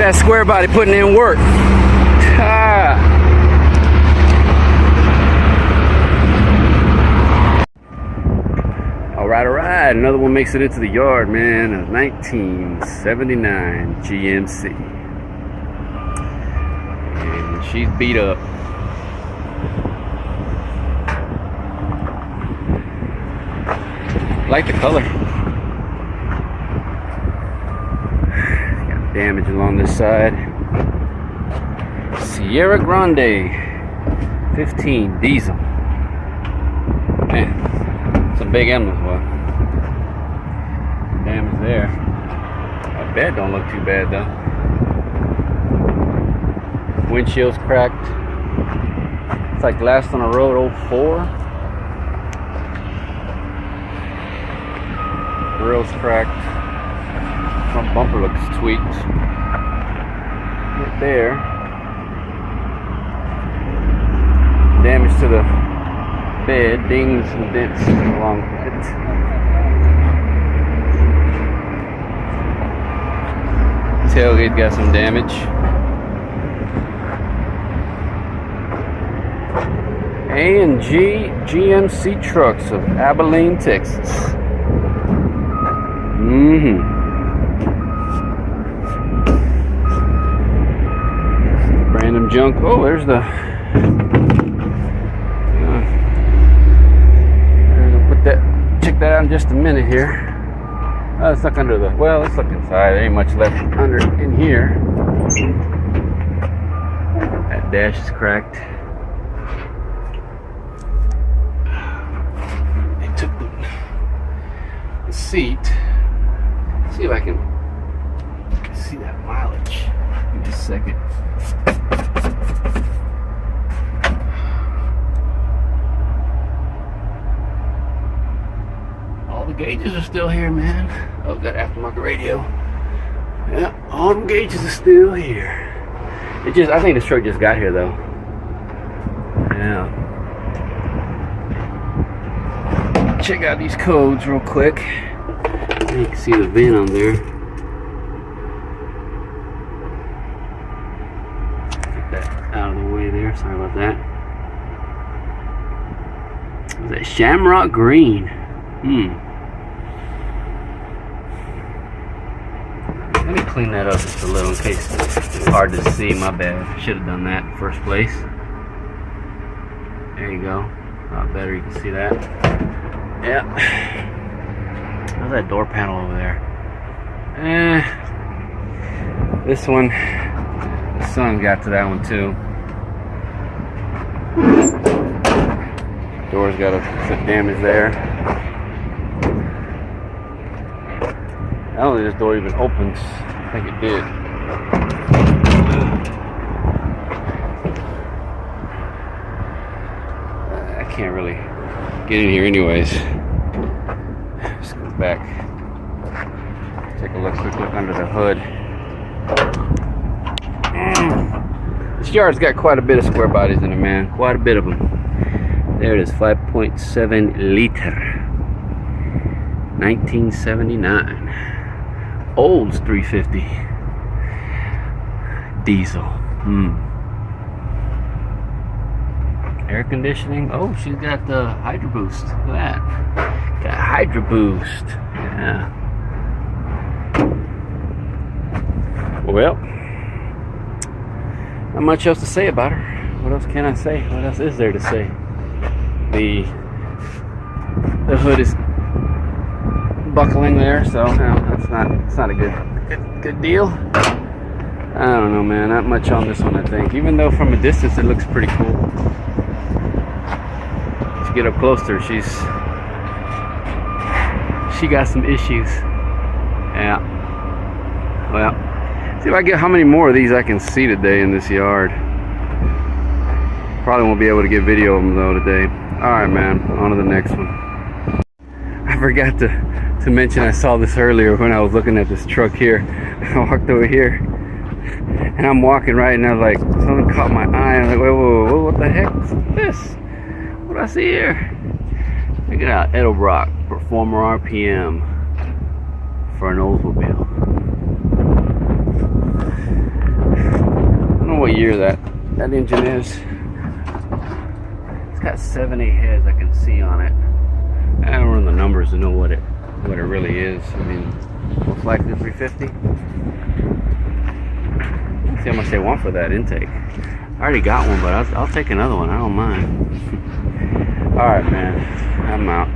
that square body putting in work. Ah. Alright, another one makes it into the yard, man. A 1979 GMC. And she's beat up. Like the color. Got damage along this side. Sierra Grande 15 diesel. Man, some big emblems. Well, damage there. That bed don't look too bad though. Windshield's cracked. It's like last on the road 04. Grill's cracked. Front bumper looks tweaked. Right there. Damage to the bed, dings and dents along it. Tailgate got some damage. A G GMC Trucks of Abilene, Texas. Random junk. Oh, there's the. Put that. Check that out in just a minute here. Let's look under the. Well, let's look inside. There ain't much left under in here. That dash is cracked. They took the seat. See if I can see that mileage in just a second. All the gauges are still here, man. Oh, got aftermarket radio. Yeah, all the gauges are still here. I think this truck just got here though. Yeah. Check out these codes real quick. You can see the VIN on there. Get that out of the way there. Sorry about that. Is that Shamrock Green? Let me clean that up just a little in case it's hard to see. My bad. Should have done that in the first place. There you go. A lot better. You can see that. Yeah. How's that door panel over there? This one, the sun got to that one too. Door's got a foot damage there. I don't think this door even opens. I think it did. I can't really get in here anyways. Just go back. Take a quick look under the hood. This yard's got quite a bit of square bodies in it, man. Quite a bit of them. There it is, 5.7 liter. 1979. Olds 350. Diesel. Air conditioning. Oh, she's got the Hydro Boost. Look at that. Got Hydro Boost. Yeah. Well, not much else to say about her. What else can I say? What else is there to say? The hood is buckling there, so no, it's not a good deal. I don't know, man. Not much on this one, I think. Even though from a distance it looks pretty cool. If you get up close to her, she got some issues. Yeah. Well, see if I get how many more of these I can see today in this yard. Probably won't be able to get video of them though today. Alright, man, on to the next one. I forgot to mention I saw this earlier when I was looking at this truck here. I walked over here and I'm walking right and I was like, something caught my eye. I was like, whoa, what the heck is this? What do I see here? Check it out, Edelbrock Performer RPM for an Oldsmobile. know what year that engine is. It's got 7-8 heads I can see on it. I don't run the numbers to know what it really is. I mean, most likely 350. Let's see how much they want for that intake. I already got one, but I'll take another one. I don't mind. All right, man. I'm out.